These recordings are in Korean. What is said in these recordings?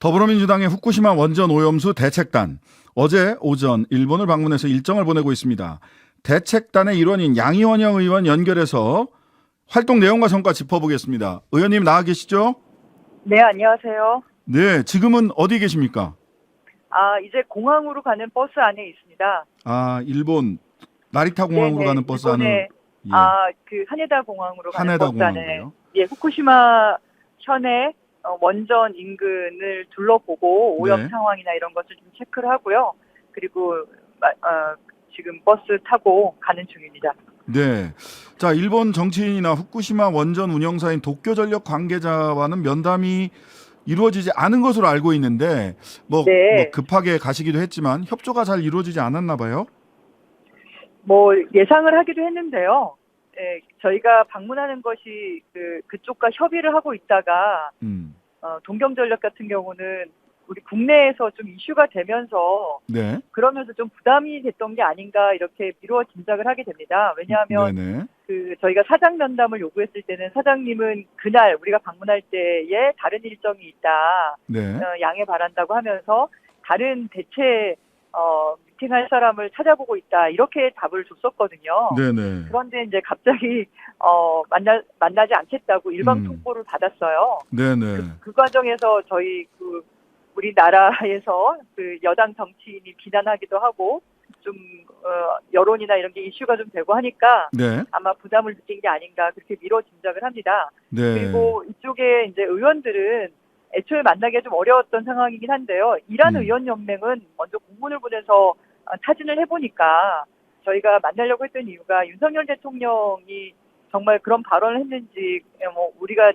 더불어민주당의 후쿠시마 원전 오염수 대책단 어제 오전 일본을 방문해서 일정을 보내고 있습니다. 대책단의 일원인 양이원영 의원 연결해서 활동 내용과 성과 짚어보겠습니다. 의원님 나와 계시죠? 네, 안녕하세요. 네, 지금은 어디 계십니까? 이제 공항으로 가는 버스 안에 있습니다. 일본 나리타 공항으로 네네, 가는 버스 안을 일본의, 예, 그 하네다 공항으로 가는 하네다 버스 안에, 공항으로요. 예, 후쿠시마 현의 원전 인근을 둘러보고 오염 네, 상황이나 이런 것을 좀 체크를 하고요. 그리고, 지금 버스 타고 가는 중입니다. 네. 자, 일본 정치인이나 후쿠시마 원전 운영사인 도쿄전력 관계자와는 면담이 이루어지지 않은 것으로 알고 있는데 뭐 네, 급하게 가시기도 했지만 협조가 잘 이루어지지 않았나 봐요. 뭐 예상을 하기도 했는데요. 예, 저희가 방문하는 것이 그쪽과 협의를 하고 있다가 음. 동경전력 같은 경우는 우리 국내에서 좀 이슈가 되면서 네. 그러면서 좀 부담이 됐던 게 아닌가 이렇게 미루어 짐작을 하게 됩니다. 왜냐하면 네네. 저희가 사장 면담을 요구했을 때는 사장님은 그날 우리가 방문할 때에 다른 일정이 있다. 네. 양해 바란다고 하면서 다른 대체 미팅할 사람을 찾아보고 있다. 이렇게 답을 줬었거든요. 네네. 그런데 이제 갑자기 만나지 않겠다고 일방 통보를 받았어요. 네네. 그 과정에서 저희 우리나라에서 여당 정치인이 비난하기도 하고 좀 여론이나 이런 게 이슈가 좀 되고 하니까 네. 아마 부담을 느낀 게 아닌가 그렇게 미뤄 짐작을 합니다. 네. 그리고 이쪽에 이제 의원들은 애초에 만나기가 좀 어려웠던 상황이긴 한데요. 이란 의원연맹은 먼저 공문을 보내서 타진을 해보니까 저희가 만나려고 했던 이유가 윤석열 대통령이 정말 그런 발언을 했는지 뭐 우리가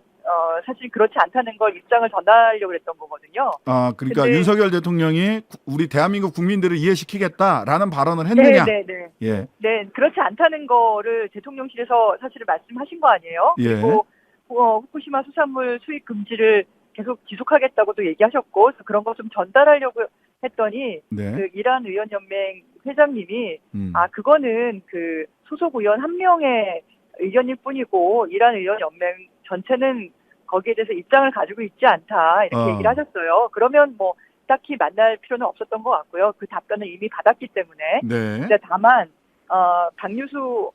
사실 그렇지 않다는 걸 입장을 전하려고 했던 거거든요. 그러니까 근데 윤석열 대통령이 우리 대한민국 국민들을 이해시키겠다라는 발언을 했느냐? 네네네. 예. 네, 그렇지 않다는 거를 대통령실에서 사실 말씀하신 거 아니에요? 예. 그리고 후쿠시마 수산물 수입 금지를 계속 지속하겠다고도 얘기하셨고 그래서 그런 거 좀 전달하려고 했더니 네. 이란 의원연맹 회장님이 음. 그거는 소속 의원 한 명의 의견일 뿐이고 이란 의원연맹 전체는 거기에 대해서 입장을 가지고 있지 않다 이렇게 얘기를 하셨어요. 그러면 뭐 딱히 만날 필요는 없었던 것 같고요. 그 답변을 이미 받았기 때문에. 네. 근데 다만 방류수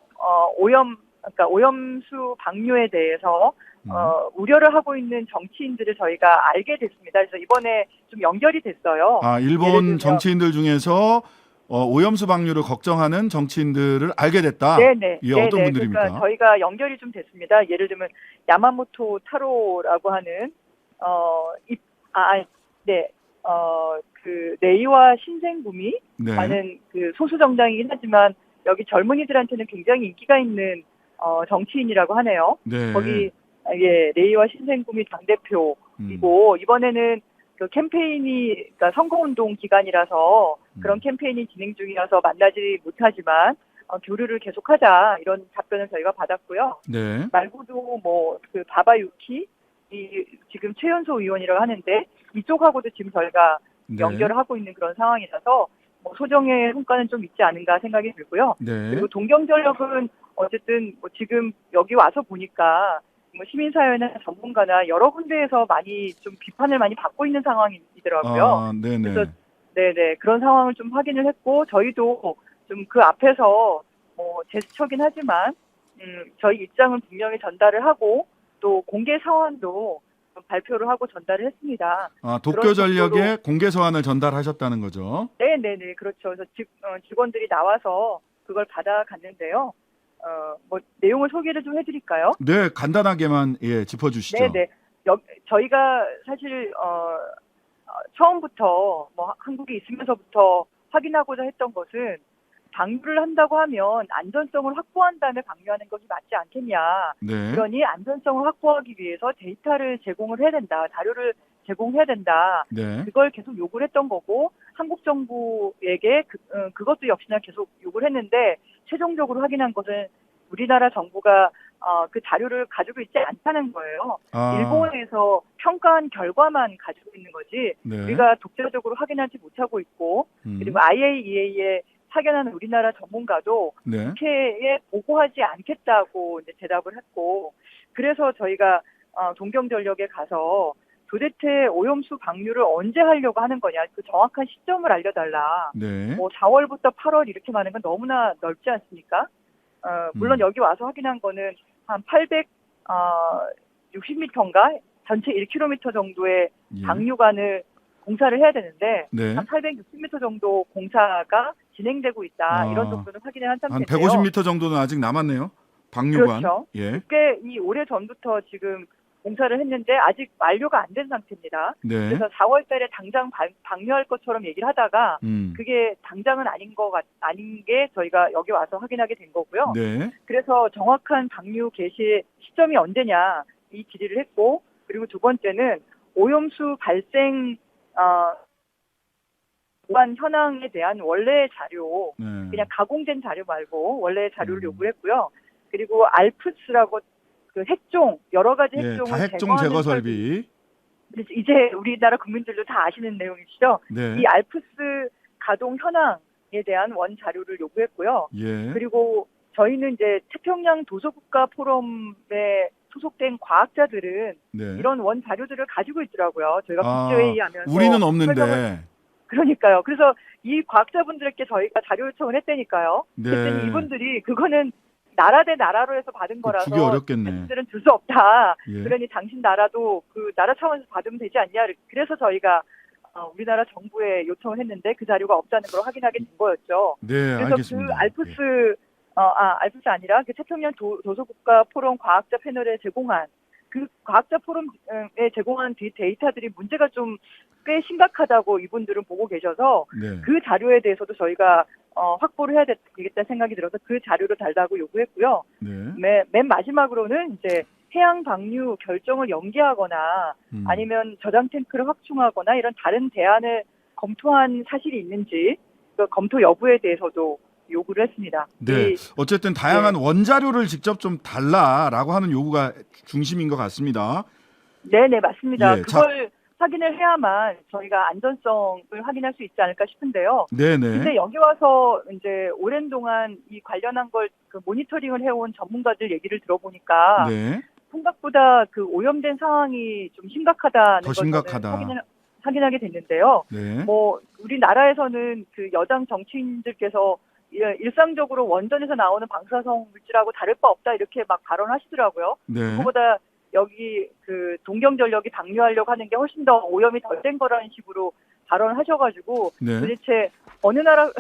그러니까 오염수 방류에 대해서 우려를 하고 있는 정치인들을 저희가 알게 됐습니다. 그래서 이번에 좀 연결이 됐어요. 예를 일본 들면 정치인들 중에서 오염수 방류를 걱정하는 정치인들을 알게 됐다. 네네. 예, 어떤 네네. 분들입니까? 그러니까 저희가 연결이 좀 됐습니다. 예를 들면 야마모토 타로라고 하는 네. 레이와 신생구미라는 네. 소수 정당이긴 하지만 여기 젊은이들한테는 굉장히 인기가 있는 정치인이라고 하네요. 네. 거기 레이와 신생구미 당대표이고 이번에는 그 캠페인이 그러니까 선거운동 기간이라서 그런 캠페인이 진행 중이라서 만나지 못하지만 교류를 계속하자 이런 답변을 저희가 받았고요. 네. 말고도 뭐 바바유키 지금 최연소 의원이라고 하는데 이쪽하고도 지금 저희가 네. 연결을 하고 있는 그런 상황이라서 뭐 소정의 성과는 좀 있지 않은가 생각이 들고요. 네. 그리고 동경전력은 어쨌든 뭐 지금 여기 와서 보니까 뭐 시민사회나 전문가나 여러 군데에서 많이 좀 비판을 많이 받고 있는 상황이더라고요. 네네. 그래서 네네 그런 상황을 좀 확인을 했고 저희도 좀 그 앞에서 뭐 제스처긴 하지만 저희 입장은 분명히 전달을 하고 또 공개 사안도 발표를 하고 전달을 했습니다. 도쿄전력에 공개 서한을 전달하셨다는 거죠. 네네네 그렇죠. 그래서 직원들이 나와서 그걸 받아갔는데요. 뭐 내용을 소개를 좀 해드릴까요? 네, 간단하게만 짚어주시죠. 네네. 저희가 사실 처음부터 뭐 한국에 있으면서부터 확인하고자 했던 것은 방류를 한다고 하면 안전성을 확보한 다음에 방류하는 것이 맞지 않겠냐. 네. 그러니 안전성을 확보하기 위해서 데이터를 제공을 해야 된다. 자료를 제공해야 된다. 네. 그걸 계속 요구를 했던 거고 한국 정부에게 그것도 역시나 계속 요구를 했는데 최종적으로 확인한 것은 우리나라 정부가 그 자료를 가지고 있지 않다는 거예요. 일본에서 평가한 결과만 가지고 있는 거지 네. 우리가 독자적으로 확인하지 못하고 있고 그리고 IAEA에 파견하는 우리나라 전문가도 네. 국회에 보고하지 않겠다고 이제 대답을 했고 그래서 저희가 동경전력에 가서 도대체 오염수 방류를 언제 하려고 하는 거냐, 그 정확한 시점을 알려달라. 네. 뭐 4월부터 8월 이렇게 많은 건 너무나 넓지 않습니까? 물론 여기 와서 확인한 거는 한 860m인가 전체 1km 정도의 예. 방류관을 공사를 해야 되는데 네. 한 860m 정도 공사가 진행되고 있다. 이런 정도는 확인을 한 한 상태인데요. 150m 정도는 아직 남았네요. 방류관. 그렇죠. 예. 꽤 이 오래 전부터 지금 공사를 했는데 아직 완료가 안 된 상태입니다. 네. 그래서 4월 달에 당장 방류할 것처럼 얘기를 하다가 그게 당장은 아닌 게 저희가 여기 와서 확인하게 된 거고요. 네. 그래서 정확한 방류 개시 시점이 언제냐 이 질의를 했고, 그리고 두 번째는 오염수 발생 보안 현황에 대한 원래 자료, 네. 그냥 가공된 자료 말고 원래 자료를 요구했고요. 그리고 알프스라고 그 핵종, 여러 가지 예, 핵종을 다핵종 제거 설비. 이제 우리나라 국민들도 다 아시는 내용이시죠. 네. 이 알프스 가동 현황에 대한 원 자료를 요구했고요. 예. 그리고 저희는 이제 태평양 도서국가 포럼에 소속된 과학자들은 네. 이런 원 자료들을 가지고 있더라고요. 저희가 국제회의하면서 우리는 없는데. 그러니까요. 그래서 이 과학자분들께 저희가 자료 요청을 했다니까요. 네. 그랬더니 이분들이 그거는 나라 대 나라로 해서 받은 거라서 주기 어렵겠네. 당신들은 줄 수 없다. 예. 그러니 당신 나라도 그 나라 차원에서 받으면 되지 않냐. 그래서 저희가 우리나라 정부에 요청을 했는데 그 자료가 없다는 걸 확인하게 된 거였죠. 네, 그래서 알겠습니다. 그 알프스 아니라 그 태평양 도서국가 포럼 과학자 패널에 제공한 그 과학자 포럼에 제공한 데이터들이 문제가 좀 꽤 심각하다고 이분들은 보고 계셔서 네. 그 자료에 대해서도 저희가 확보를 해야 되겠다는 생각이 들어서 그 자료를 달라고 요구했고요. 네. 맨 마지막으로는 이제 해양 방류 결정을 연기하거나 아니면 저장 탱크를 확충하거나 이런 다른 대안을 검토한 사실이 있는지 그 검토 여부에 대해서도 요구를 했습니다. 네. 어쨌든 다양한 원자료를 직접 좀 달라라고 하는 요구가 중심인 것 같습니다. 네네, 맞습니다. 예, 그걸 확인을 해야만 저희가 안전성을 확인할 수 있지 않을까 싶은데요. 네네. 근데 여기 와서 이제 오랜 동안 이 관련한 걸 그 모니터링을 해온 전문가들 얘기를 들어보니까 네. 생각보다 그 오염된 상황이 좀 심각하다는 더 걸 심각하다. 확인하게 됐는데요. 네. 뭐 우리나라에서는 그 여당 정치인들께서 일상적으로 원전에서 나오는 방사성 물질하고 다를 바 없다 이렇게 막 발언하시더라고요. 네. 그거보다 여기 그 동경전력이 방류하려고 하는 게 훨씬 더 오염이 덜 된 거라는 식으로 발언을 하셔가지고 네. 도대체 어느 나라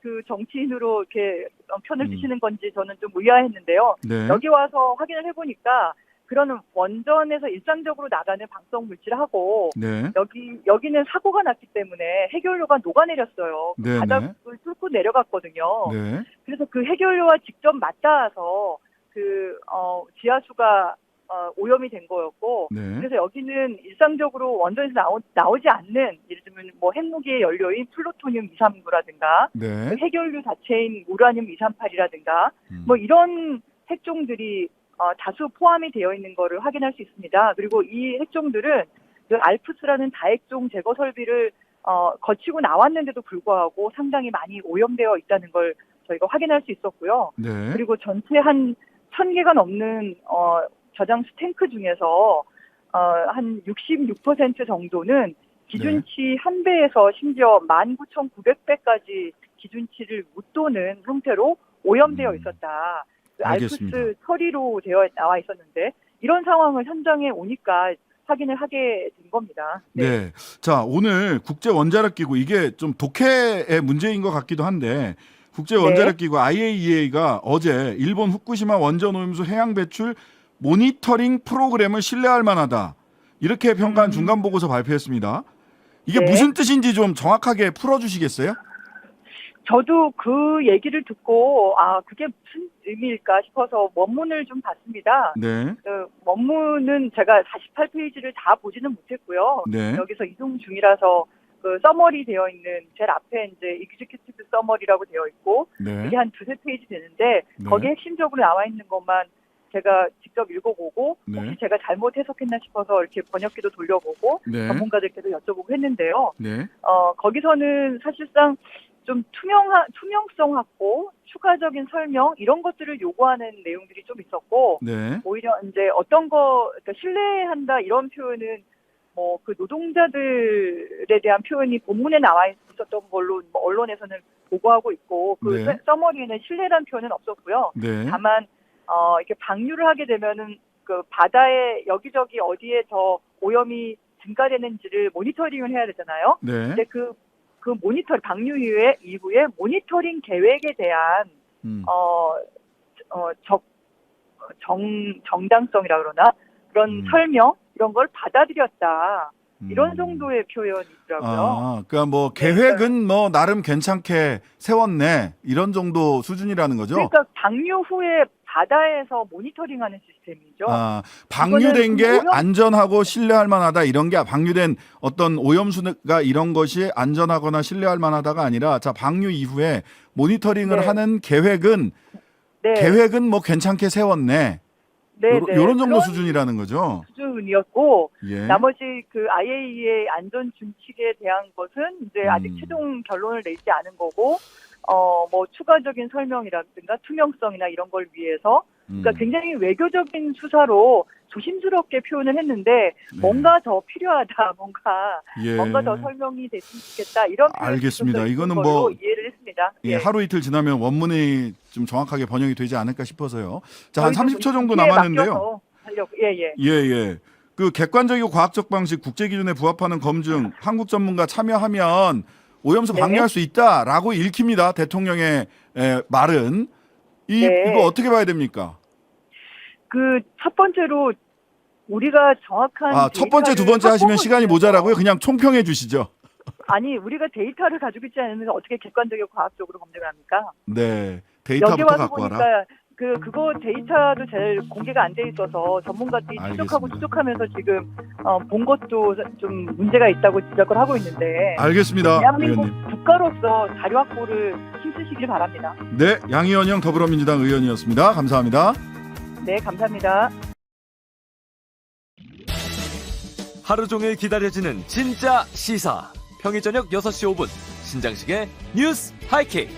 그 정치인으로 이렇게 편을 드시는 건지 저는 좀 의아했는데요. 네. 여기 와서 확인을 해보니까 그런 원전에서 일상적으로 나가는 방사성 물질하고 네. 여기는 사고가 났기 때문에 해결료가 녹아내렸어요. 네. 바닥을 뚫고 내려갔거든요. 네. 그래서 그 해결료와 직접 맞닿아서 그 지하수가 오염이 된 거였고, 네. 그래서 여기는 일상적으로 원전에서 나오지 않는, 예를 들면 뭐 핵무기의 연료인 플루토늄 239라든가, 네. 그 해결류 자체인 우라늄 238이라든가, 뭐 이런 핵종들이 다수 포함이 되어 있는 거를 확인할 수 있습니다. 그리고 이 핵종들은 그 알프스라는 다핵종 제거 설비를 거치고 나왔는데도 불구하고 상당히 많이 오염되어 있다는 걸 저희가 확인할 수 있었고요. 네. 그리고 전체 한 1,000개가 넘는 저장수 탱크 중에서 한 66% 정도는 기준치 한 배에서 심지어 19,900배까지 기준치를 웃도는 형태로 오염되어 있었다. 그 알겠습니다. 알프스 처리로 나와 있었는데 이런 상황을 현장에 오니까 확인을 하게 된 겁니다. 네. 자, 오늘 국제 원자력 기구 이게 좀 독해의 문제인 것 같기도 한데 국제 원자력 기구 IAEA가 어제 일본 후쿠시마 원전 오염수 해양 배출 모니터링 프로그램을 신뢰할 만하다. 이렇게 평가한 중간 보고서 발표했습니다. 이게 무슨 뜻인지 좀 정확하게 풀어 주시겠어요? 저도 그 얘기를 듣고 그게 무슨 의미일까 싶어서 원문을 좀 봤습니다. 네. 그 원문은 제가 48페이지를 다 보지는 못했고요. 네. 여기서 이동 중이라서 그 서머리 되어 있는 제일 앞에 이제 익즈큐티브 서머리라고 되어 있고 네. 이게 한 두세 페이지 되는데 거기에 핵심적으로 나와 있는 것만 제가 직접 읽어보고 혹시 제가 잘못 해석했나 싶어서 이렇게 번역기도 돌려보고 전문가들께도 여쭤보고 했는데요. 네. 거기서는 사실상 좀 투명성 확보, 추가적인 설명 이런 것들을 요구하는 내용들이 좀 있었고 오히려 이제 어떤 거 그러니까 신뢰한다 이런 표현은 뭐 그 노동자들에 대한 표현이 본문에 나와 있었던 걸로 뭐 언론에서는 보고하고 있고 그 네. 서머리에는 신뢰라는 표현은 없었고요. 네. 다만 이렇게 방류를 하게 되면은 그 바다에 여기저기 어디에 더 오염이 증가되는지를 모니터링을 해야 되잖아요. 네. 근데 그 모니터 방류 이후에 모니터링 계획에 대한 정당성이라 그러나 그런 설명 이런 걸 받아들였다. 이런 정도의 표현이 있더라고요. 아, 그러니까 뭐 계획은 뭐 나름 괜찮게 세웠네 이런 정도 수준이라는 거죠. 그러니까 방류 후에 바다에서 모니터링하는 시스템이죠. 아, 방류된 게 안전하고 신뢰할 만하다 이런 게 방류된 어떤 오염수가 이런 것이 안전하거나 신뢰할 만하다가 아니라 자 방류 이후에 모니터링을 네. 하는 계획은 뭐 괜찮게 세웠네. 이런 정도 수준이라는 거죠. 수준이었고 예. 나머지 그 IAEA 안전 준칙에 대한 것은 이제 아직 최종 결론을 내지 않은 거고 뭐 추가적인 설명이라든가 투명성이나 이런 걸 위해서 그러니까 굉장히 외교적인 수사로 조심스럽게 표현을 했는데 뭔가 더 필요하다, 뭔가 더 설명이 됐으면 좋겠다 이런 알겠습니다. 이거는 뭐 뭐 이해를 했습니다. 예, 하루 이틀 지나면 원문이 좀 정확하게 번역이 되지 않을까 싶어서요. 자, 한 30초 정도 남았는데요. 예. 그 객관적이고 과학적 방식, 국제 기준에 부합하는 검증, 한국 전문가 참여하면 오염수 방류할 수 있다라고 읽힙니다. 대통령의 말은 이거 어떻게 봐야 됩니까? 그 첫 번째로 우리가 정확한 첫 번째, 두 번째 하시면 시간이 모자라고요. 그냥 총평해 주시죠. 아니 우리가 데이터를 가지고 있지 않으면 어떻게 객관적이고 과학적으로 검증을 합니까? 네, 데이터부터 여기 와서 갖고 와라. 보니까 그거 데이터도 잘 공개가 안 돼 있어서 전문가들이 추적하고 추적하면서 지금 본 것도 좀 문제가 있다고 지적을 하고 있는데. 알겠습니다. 대한민국 의원님. 국가로서 자료 확보를 힘쓰시길 바랍니다. 네, 양희원영 더불어민주당 의원이었습니다. 감사합니다. 네, 감사합니다. 하루 종일 기다려지는 진짜 시사. 평일 저녁 6시 5분 신장식의 뉴스 하이킥.